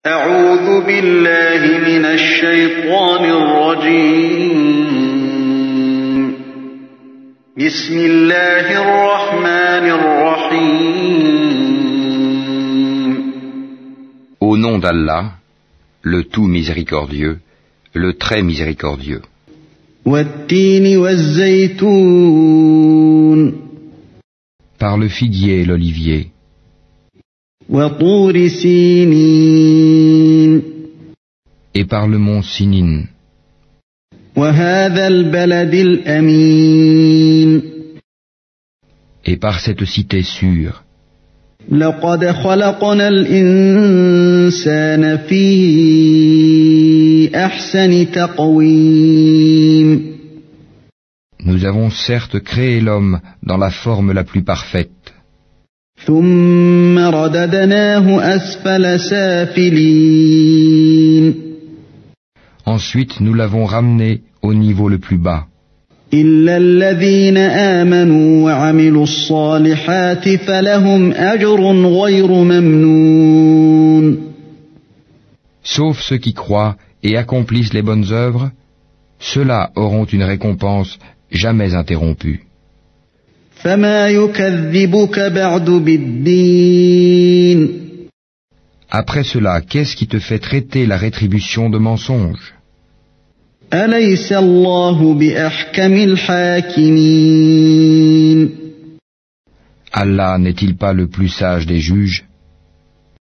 أعوذ بالله من الشيطان الرجيم بسم الله الرحمن الرحيم Au nom d'Allah, le tout miséricordieux, le très miséricordieux. والتين والزيتون Par le figuier et l'olivier, وطور سينين et par le mont Sinin, وهذا البلد الأمين et par cette cité sûre. لقد خلقنا الإنسان في أحسن تقويم Nous avons certes créé l'homme dans la forme la plus parfaite, ثم رددناه أسفل سافلين ensuite nous l'avons ramené au niveau le plus bas, إلا الذين آمنوا وعملوا الصالحات فلهم أجر غير ممنون sauf ceux qui croient et accomplissent les bonnes œuvres, ceux-là auront une récompense jamais interrompue. فما يكذبك بعد بالدين Après cela, qu'est-ce qui te fait traiter la rétribution de mensonge? أليس الله بأحكم الحاكمين Allah n'est-il pas le plus sage des juges?